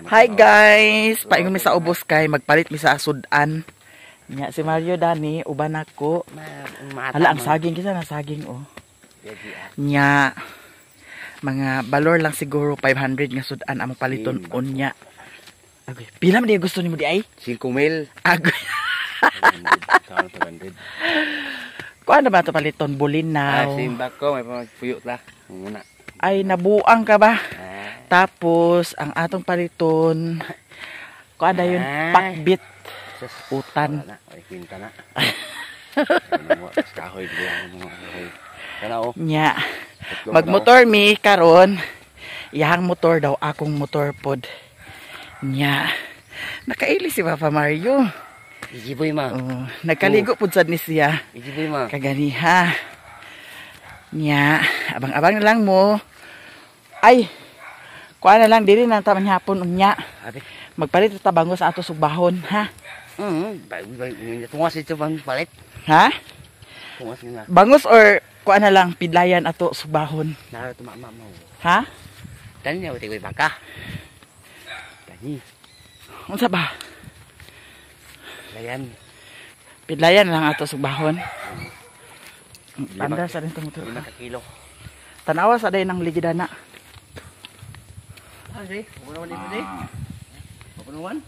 Hi guys! Paingon mi sa ubos kay magpalit mi sa sudan. Nya si Mario Dani uban ako. Hala ang saging kisa na saging oh. Nya mga balor lang siguro 500 nga sudan among paliton unya. Agoy, pila man di gusto nimo di ay? 5,000. Agoy. Kuan na ba to paliton bulinaw? Simba ko may puyo ta. Muna. Ay nabuang ka ba? Tapos ang atong paliton kuan yun pakbit utan. Ay kwinta na. Kahoy bilang Kana nya. Magmotor mi karon. Iyang motor daw akong motor pod. Nya. Nakaili si Papa Mario. Ijiboy ma. Nagkaligo pud sad ni siya. Ijiboy ma. Kaganiha. Nya, abang-abang na lang mo. Ay. Kuha na lang diri na taman hapon unya. Magpalit ta bangos sa ato sugbahon, ha? Tungas ito bang palit? Ha? Tungas nga. Bangos or kuha na lang pidlayan ato sugbahon. Naro to mama mo. Ha? Tani na uti ko baka. Tani. Unsa ba? Layan. Pidlayan lang ato sugbahon. Tanda sa rin tumuto. 5 kilo. Tanawa sa day ng ligidana. Sige, punuan dito di. Punuan.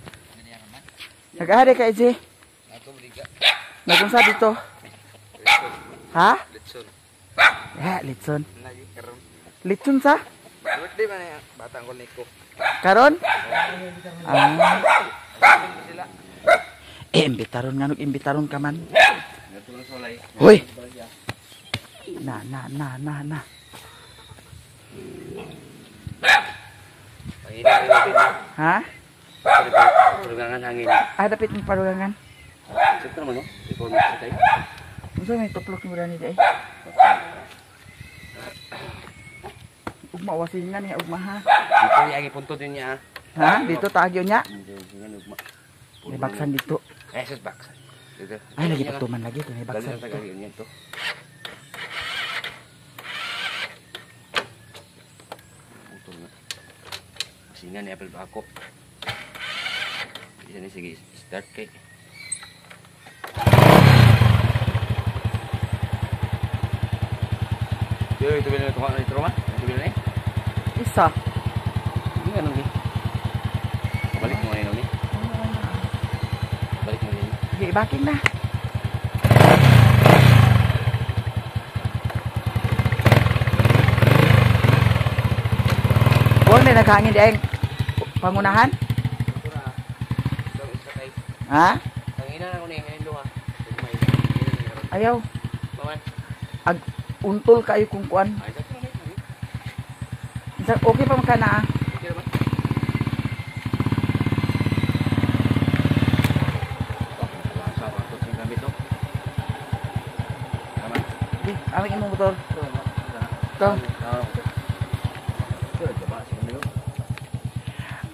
Nag-ahari ka, EJ? Nagunsa dito? Ha? Litson. Ya, litson. Litson sa? Birthday man ya, batang ko niko. Karon? Imbitaron nga imbitaron ka man. Hoy. Na. Ha? Parugangan hangin. Dapit ng parugangan. Siyempre naman, no? Information tayo. Unsa may tuplok mo rin day? Ugma wasingan niya ugma ha. Dito niya ang punto din niya. Ha? Dito tagyo niya. Ugma. May baksan dito. Sus baksan. Dito. Ay lagi pagtuman lagi to may baksan Dito. dito. Niya to. Singa ni apple ba ako. Isa ni sige start kay. Yo, ito bilhin ito ka ito ma? Ito bilhin Isa. Ini kan ni. Balik mo ngayon ni. Balik mo ngayon. Sige, baking na. Huwag na naghangin di ay pangunahan? Ha? Tangina na ko ni ngayon duha. Ayaw. Maman. Untol kayo kung kuan. Okay pa maka na aming imong motor. Ito.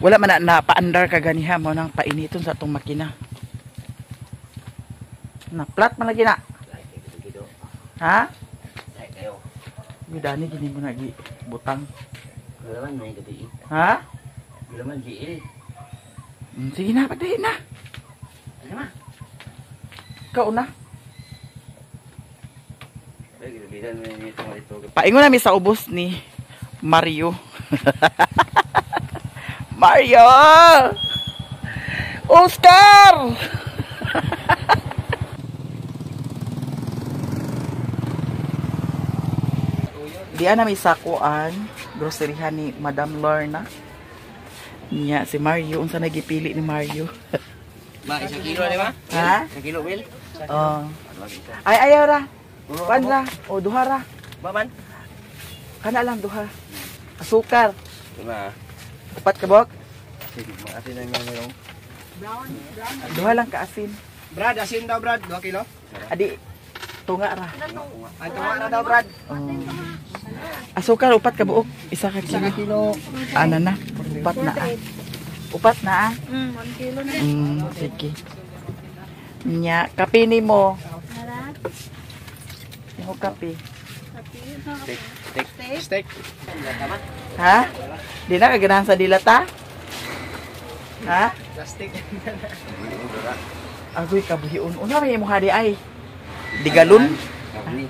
Wala man na paandar ka ganiha mo nang painiton sa atong makina. Na flat man lagi na. Ha? Midani gini mo lagi butang. Galaman may gabi. Ha? Galaman GL. Sige na, pagdahin na. Ano ma? Ikaw na. Bilan mo ni ito. Paingon namin sa ubos ni Mario. Mario! Oscar! Diyan namin sa kuan, groceryhan ni Madam Lorna. Niya si Mario, unsa nagipili ni Mario? Ma, 1 kilo di ba? Ha? 1 kilo Will? Oh. Ay ayaw ra. Kuan ra, o duha ra. Baman? Kana lang duha. Asukar. Lima. Upat ka bok? Asin na nga mayroong. Brown. Duha lang ka asin. Brad, asin daw Brad, 2 kilo. Adi tunga ra. Ang tunga na daw Brad. Asukar upat ka buok, isa ka kilo. Kilo. Ana na. Upat na. Upat na. 1 kilo na. Sige. Nya, kape ni mo. Yung kape. Steak. Ha? Di na kaganahan sa dilata? Ha? Plastic. Agoy kabuhiun. Una may imong hadi ay. Digalon. Kami.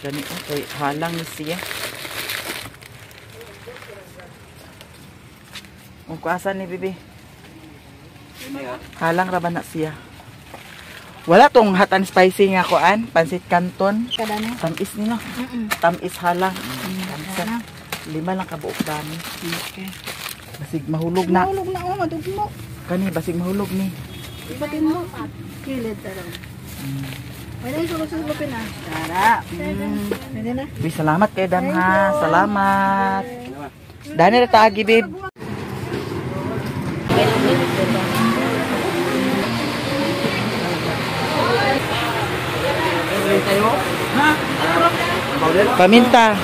Kani okay, halang ni siya. Kung kuasan ni bibi. Halang ra ba na siya. Wala tong hot and spicy nga kuan, pansit canton. Kada na. Tamis ni no. Tamis halang. Tamisa. 5 lang kabuok dami. Okay. Basig mahulog na. Mahulog na oh, madugmo. Kani basig mahulog ni. Ibatin mo. Kilid tarong. Wala yung sulok-sulok na. Tara. Pwede na. Uy, salamat kay Dan ha. Salamat. Dani ra taagi babe. Paminta.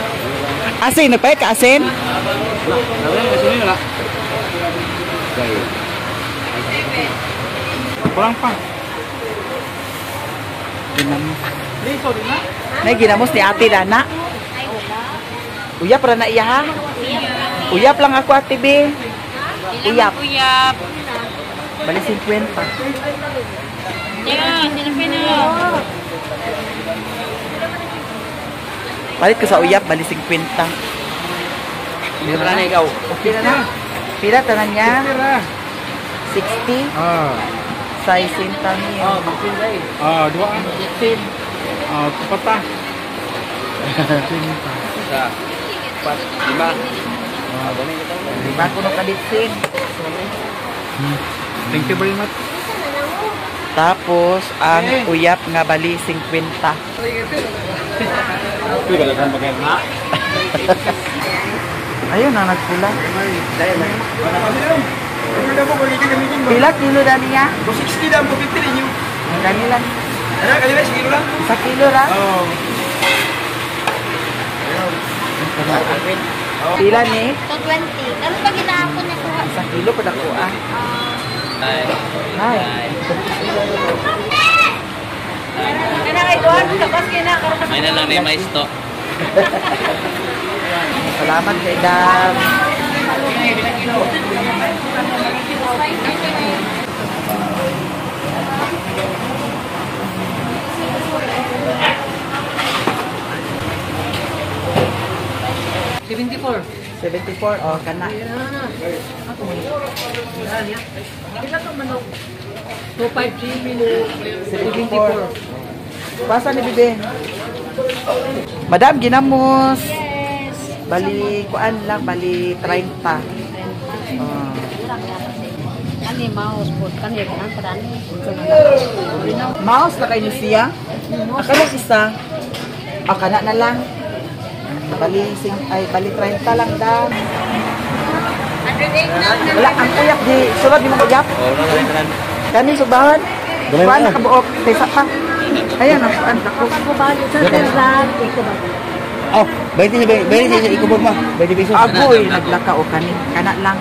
Asin, nagpay ka asin? Kurang pa. Ginamos. Nay ginamos ni Ate Dana. Uyap ra na iya ha? Uyap lang ako Ate B. Uyap. Uyap. Bali 50. Yan, sinapin na. Palit ko sa uyap, bali 50. Pira na ikaw. Okay na na. Pila tanan niya? 60. Ah. Sa isinta niya. Ah, dua. 15. Ah, pata. Sa 5. Ah, ganun ito. Lima ko nung kaditsin. Thank you very much. Tapos, ang uyap nga bali 50. Ito ba dagan bagay na? Ayun na, nagpula. Pila kilo na niya? 260 daw po 50 ninyo. Ang dami lang. Ano kanila siguro lang? 1 kilo ra? Oh. Pila ni? 220. Ano pa ginahapon niya kuha? 1 kilo pa dako ah. Ay. Hi. Kana kay Juan, tapos kina karon. May na lang ni mais to. Salamat kay Dam. $74. 74 oh kana. 253 minu. 74. Pasa ni Bibi? Madam ginamos. Yes. Bali kuan lang, bali 30. Kani mouse po. Kani kan padani. Mouse na kayo ni siya? Akala isa. Akala na lang. Bali 30 lang dan. 108 lang na. Wala ang uyap di sulod di mo uyap. Oh, na. Kani subahan. Kuan nakabuok tesa pa. Ayan ang kuan dako. Ako ba sa terran? Iko ba? Oh, 20 ikubog mo. 20 pesos. Agoy naglakaw kani. Kana lang.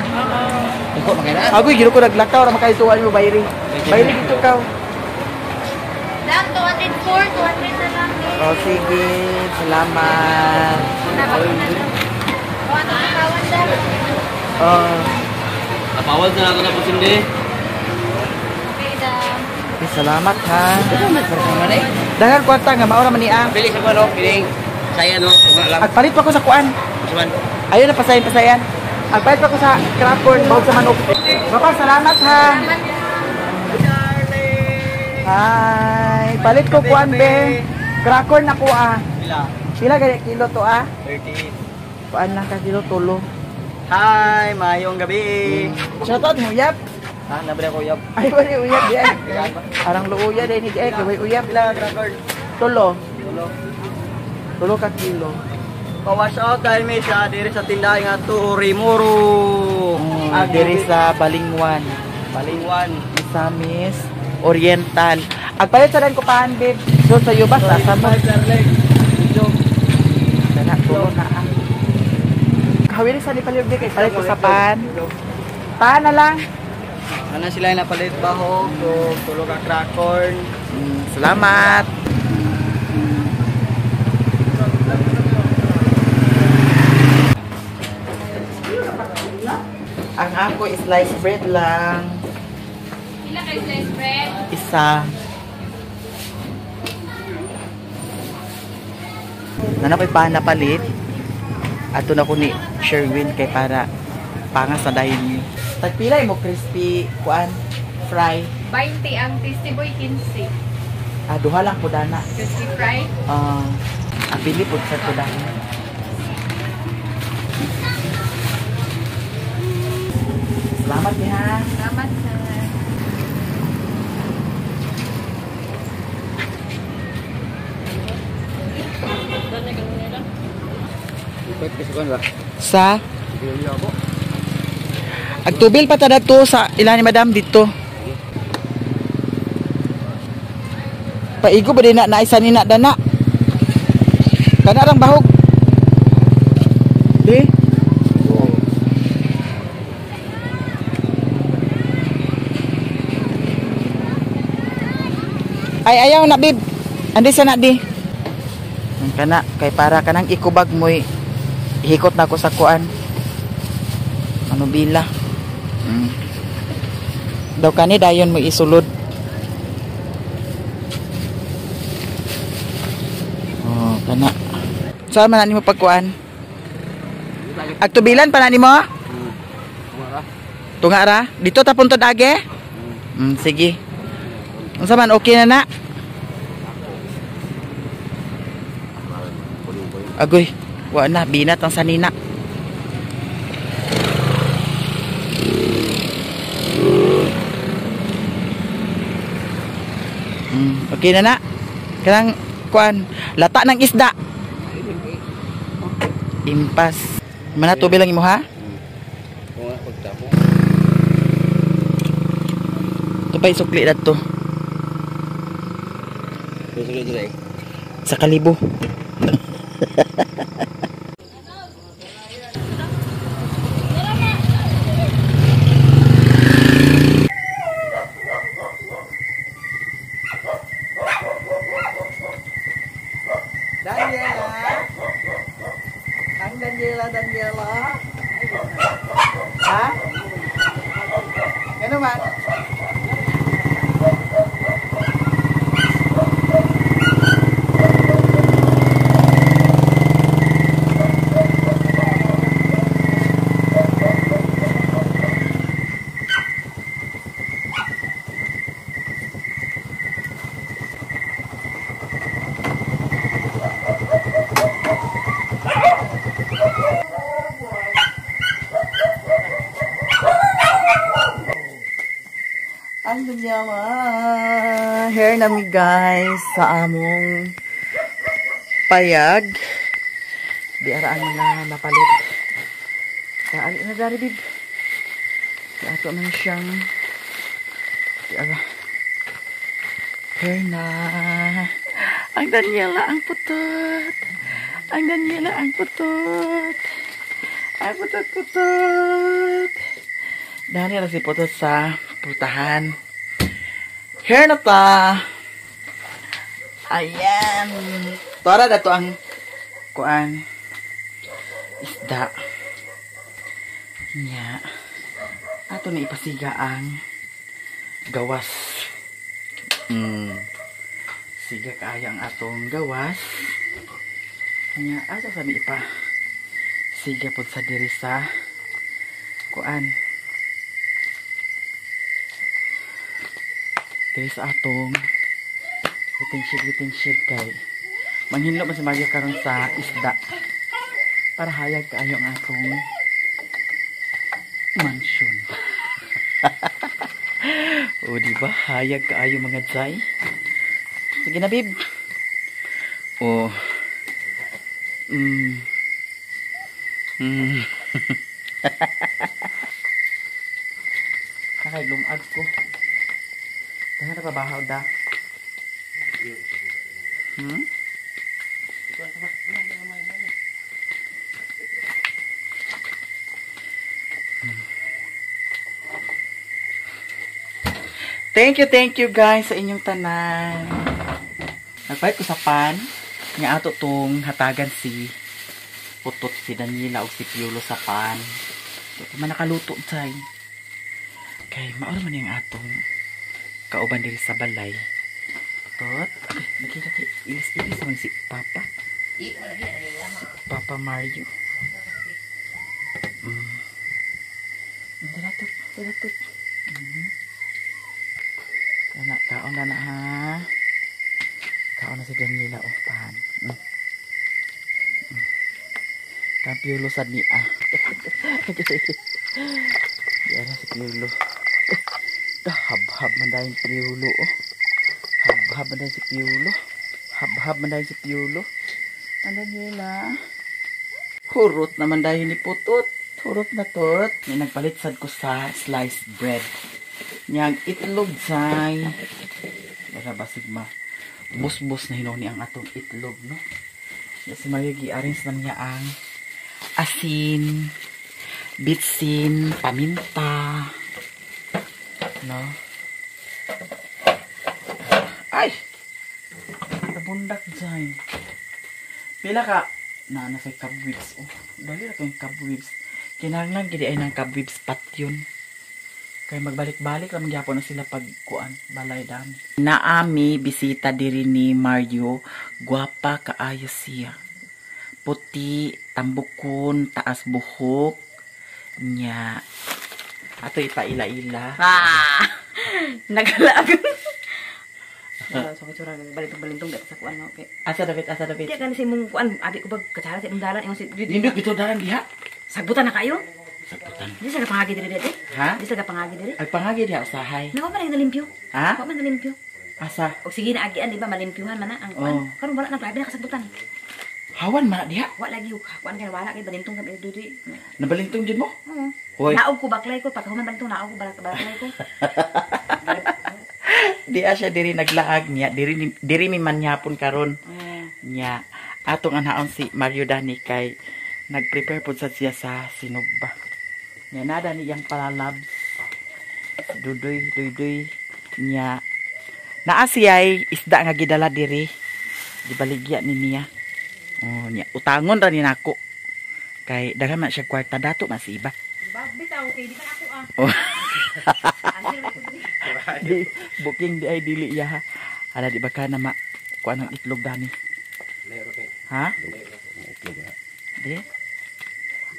Iko makina. Agoy giro ko naglakaw ra makaituan mo bayri. Bayri dito ka. Lang 204, 200 na lang. Oh sige, salamat. Oh, Napawal na ako na po sindi. salamat ha. Dahil kwarta nga maura man niya. Bili sa kuno, piling. Saya no, alam. Agpalit pa ko sa kuan. Suman. Ayun na pasayan. Agpalit pa ko sa crackcorn bawog sa manok. Papa, salamat ha. Hi, palit ko kuan be. Crackcorn na ko ah. Pila gani kilo to ah? 38. Kuan lang ka kilo tulo. Hi, mayong gabi. Shoutout mo yap. Ha, nabili ko yab. Ay, wala uyap di ay. Arang luuya din ni ay, kaway uyap lang. Tulo. Tulo ka kilo. Pa-wash out dahil may siya diri sa tindahan nga to Rimuro. Diri sa Balingwan. Balingwan. Isamis Oriental. Agpalit sa rin ko paan, babe. So, sa iyo ba? Sa mo? Sana, tulo na ah. Kahawili sa ni Palibdi kay palit ko sa pan. Pan na lang. Ano sila yung napalit baho? So, tulog ang crackcorn. Salamat. Ang ako is sliced bread lang. Ilan kayo slice bread? Isa. Nanapay pa napalit. Ato na ko ni Sherwin kay para pangas na dahil ni. Tagpilay mo crispy kuan fry. 20 ang Tasty Boy 15. Duha lang po dana. Crispy fry. Ang pili po sa po dana. Salamat niya. Salamat sir. Pwede kasi ba? Sa Hindi ako. agtubil pa tada to sa ilan ni madam dito. Paigo ba din na isa ni na dana. Kana rang bahog. Di. Ay ayaw na bib. Andi sa na di. Kana kay para kanang ikubag mo'y hikot na ko sa kuan. Ano bila? Daw kani dayon mo isulod. Oh, kana. Saan man nimo pagkuan? Agtubilan pa na nimo? Tunga ra? Dito ta puntod age? Sige. Unsa man okay na na? Agoy, wa na binat ang sanina. Okay na na. Kanang kuan, lata ng isda. Impas. Mana tubi lang imo ha? Tupay sukli dadto. Sa kalibo. Daniela. Ha? Ano man? Ang Daniela. Hair namin guys sa among payag. Di araan na napalit. Kaali na dari bib. Di ato man siyang di ara. Hair na. Ang Daniela ang putot. Ang Daniela ang putot. Ang putot-putot. Dahil na si putot sa putahan. Hair na ta. Ayan. Tora na to ang kuan. Isda. Nya. Ato na ipasiga ang gawas. Siga kaya ang atong gawas. Nya. Asa sabi ipa. Siga po sa diri sa kuan. Diri sa atong giting kay manghinlo man sa magyo karon sa isda para hayag kaayo ang atong mansion. O di ba hayag kaayo mga jay. Sige na bib. O Nakay lumag ko. Kaya napabahaw da. Thank you guys sa inyong tanan. Nagpahit ko sa pan. Nga ato tong hatagan si Putot, si Daniela o si Piolo sa pan. Man nakaluto say. Kay maoro man yung atong kauban diri sa balay. Tot, okay, nakita kay ilis-ilis man si Papa. Papa Mario. Dalatot. Kaon na ha. Kaon na si Daniela o pahan. Kampiulo sa ni Yan na si Piulo. Hab-hab man dahil Piulo oh. Hab-hab man dahil si Piulo. Hab-hab man dahil si Piulo. Ang Daniela. Hurot naman dahil ni Putot. Hurot na tot. May nagpalit sad ko sa sliced bread. Niyang itlog say. Para basig ma. Bus-bus na hinoni ang atong itlog no. Si Mario gi-arrange man niya ang asin, bitsin, paminta. No? Ay! Nabundak dyan. Pila ka? Nasa cobwebs. Oh, dali na kayong cobwebs. Kinahanglan gidi ay ng cobwebs pat yun. Kaya magbalik-balik lang magyapon na sila pagkuan. Balay dami. Naami, bisita diri ni Mario. Guwapa kaayo siya. Puti, tambukon, taas buhok. Nya. Ato ipaila-ila. Nagalaag. So kitsura balintong dito sa kuan no. Okay. Asa David. Di kan si mong kuan abi ko bag katsara sa imong dalan imong si Nindot bito dalan diha. sagbutan na kayo. Sagbutan. Di sa pangagi diri dito. Ha? Di sa pangagi diri. Ay pangagi diha usahay. Nawa man nalimpyo. Ha? Wa man nalimpyo. Asa? Og sige na agian di ba malimpyuhan man na ang kuan. Karon wala na labi na kasagbutan. Hawan man diha. Wa lagi kuan kay wala kay balintong kay diri. Nabalintong jud mo? Oo. Hoy. Naog ko baklay ko pagkahuman balintong naog ko baklay ko. Di siya diri naglaag niya, diri mi manyapon karon. Nya atong anaon si Mario Dani kay nagprepare pud sa siya sa sinugba. Nya nada ni yang palalabs. Dudoy nya naa siya'y isda nga gidala diri. Gibaligya ni niya. Oh, nya utangon ra ni nako. Kay daghan man siya kwarta dato mas iba. Bitaw kay di ka ako ah. Oh. Di, booking di ay dili ya ha. Hala di ba ka na ma kuan ang itlog dani? Ha? Di.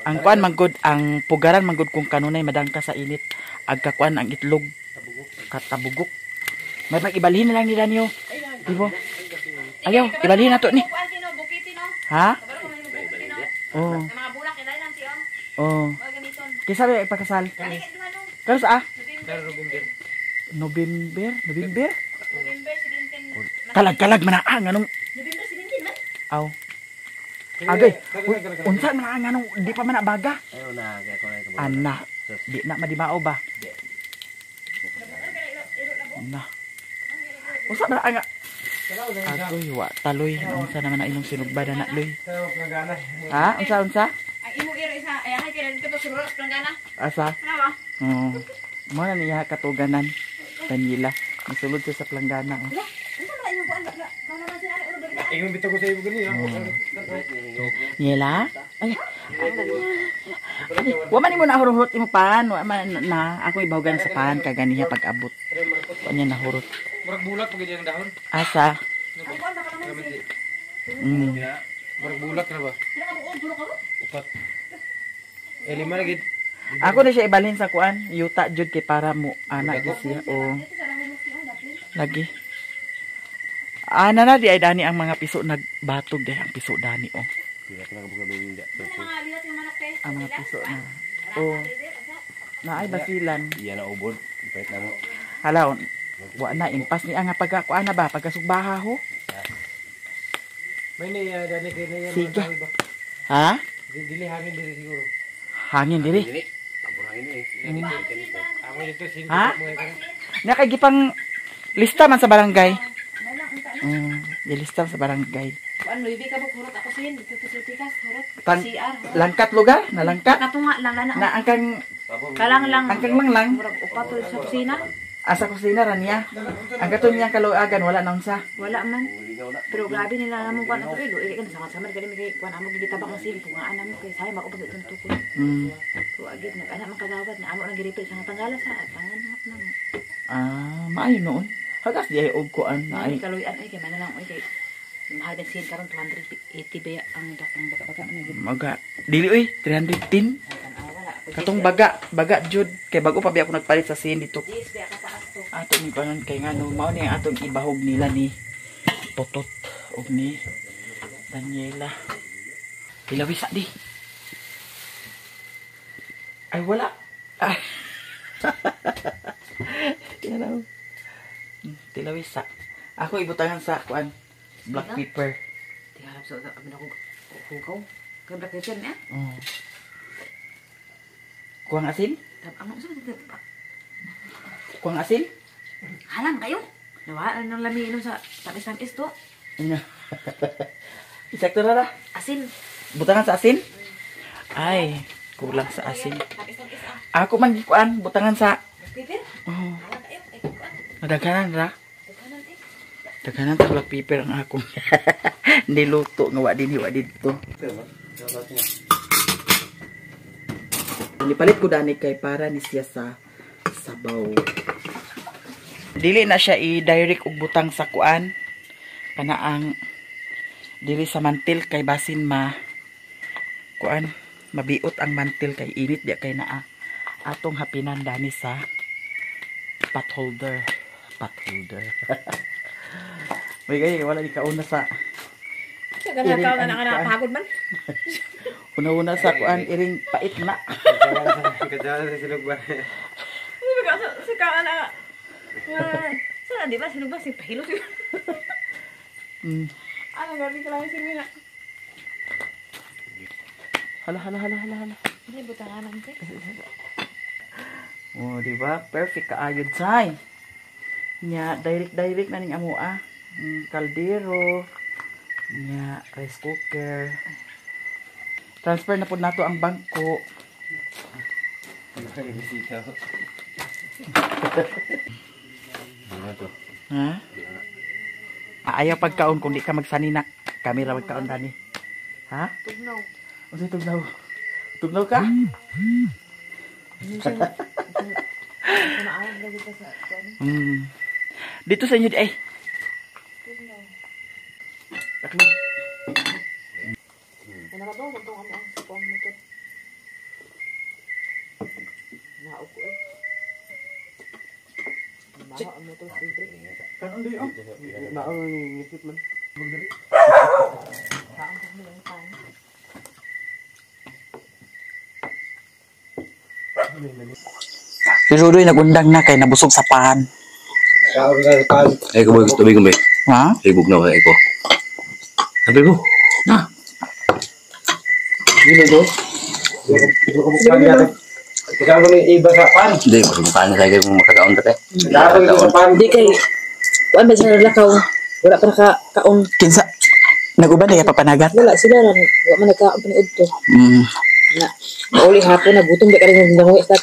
Ang kuan manggod ang pugaran manggod kung kanunay madangka sa init agkakuan ang itlog katabugok. May mag-ibalhin na lang ni Danyo. Di ba? Ayaw, ibalhin na to ni. Ha? Oh. Mga bulak kay lang siyo. Oh. Gamiton. Kisa ba ipakasal? Kano sa November? November 17. Kalag-kalag man ang anong November 17 man. aw. Agay, unsa man ang anong di pa man nabaga? Ayo na, kaya ko na. Ana, di na madimao ba? Na. Unsa man ang agoy wa taloy unsa naman ang inyong sinugba na loy? Ha? Unsa? Ay imo ira isa ay hay kay dito sa Roros Planggana. Asa? Ano ba? Oh. Mo na niya katuganan. Daniela, misulod siya sa planggana. Oh. Wala, unsa man imong kuan ba? Ano man sila ulo dali. Ingon bitaw ko sa iyo gani. Niela? Ay. Wa man imo na hurot imo pan, wa man na ako ibahugan sa pan kaganiya pag-abot. Wa niya nahurot. Murag bulak pag ang dahon. Asa? Ang kuan ba ka naman si? Murag bulak na ba? Sila ka buod bulak ka ro? Upat. Lima lagi. Ako na siya ibalhin sa kuan, yuta jud kay para mo anak gyud siya o lagi. Ana na di ay dani ang mga piso nagbatog dai ang piso dani oh. Mga liwat yung manok te. Ang mga piso na. Oh. Naay basilan. Iya na ubod. Pait na mo. Hala, wa na impas ni ang pagkakuan na ba pagkasugbaha ho. May niya dani kay niya Sige. Ha? Dili hangin diri siguro. Hangin diri. Tapos hangin ni. Ako dito sin Ha? mo kay. Nakagipang lista man sa barangay. Lista sa barangay. Kuan luibi ka buk hurot ako sin, dito hurot. Tang CR. langkat lugar, nalangkat. Katunga lang lana. Na angkang Kalang lang. angkang lang. Murag upat to sa kusina. Asa kusina ra niya. Ang katon niyang kaluagan wala na unsa. Wala man. Pero grabe nila namang kuan ako ilo. Ili ka na sama-sama kami kay kuan amo gitabak ng sili kung ana mo kay sayang ako pag itong tukod. So agit na ana man kagawad na amo nang giripil sa tangala sa tangan nang. Maayo noon. Hagas di ay og kuan na ay. Kaluyan ay kay man lang oy kay mahal din sin karon 280 ba ang dakang baga-baga man gid. Maga. Dili oy 310. Katong baga jud kay bago pa bi ako nagpalit sa sin dito. Ato ni panon kay ngano mao ni atong ibahog nila ni Totot ug ni Daniela. Pilawisa di. Ay wala. Ay. Yan tilawisa. Ako ibutangan sa kuan black pepper. Tiharap sa abi nako hugaw. Kay black pepper na. Kuang asin? Ano sa Kuang asin? halang kayo. Nawa nang lami inom sa tamis-tamis to. Isekto na. Asin. Butangan sa asin? Ay, kulang sa asin. Ako man gikuan, butangan sa Pepper? oh. Halang kayo. Ay kuan. Nadaghanan ra. Daghanan eh. Daghanan ta black pepper ang akong niluto nga wa dito. Nipalit ko dani kay para ni siya sa sabaw. Dili na siya i-direct og butang sa kuan. Kana ang dili sa mantil kay basin kuan mabiot ang mantil kay init di kay naa atong hapinan dani sa pot holder. May gay wala di kauna sa Ganun ka na nakapagod man. una sa kuan iring pait na. Kadala sa silog ba? Si ka na. Sa di ba sino ba si pahilo siya? Ano gabi ka lang sino na. Hala. Ini butangan nanti. Oh, di ba? Perfect kaayod say. Nya direct na ning amo kaldero. Nya rice cooker. Transfer na po nato ang bangko. Ha? Ayaw pagkaon kung di ka magsanina. Kami ra magkaon dani. Ha? Tugnaw. Ano tugnaw? Tugnaw ka? Kumaawan lagi ka sa kuan. Dito sa inyo di ay. Tugnaw. Taklo. Ano ba to? Tong amo ang kuan mo to. Nauko eh. Baha mo to libre. Kanon di oh. Naon ni ngipit man. Kaon ko mo lang pan. Si Rudoy nagundang na kay nabusog sa pahan. Ay ko gusto tubig ko. Ha? Ibog na ay ko. Sabi ko. Na. Dino do. Ikaw mo ni iba sa pan. Hindi ko paano sa kung makakaon ta kay. Di kay kuan ba sa lakaw. Wala pa kaon. Kinsa naguban na papanagat. Wala sila ra. Wa man nagkaon paniud to. Mm. Na uli hapon na gutom di ka rin ng dango sa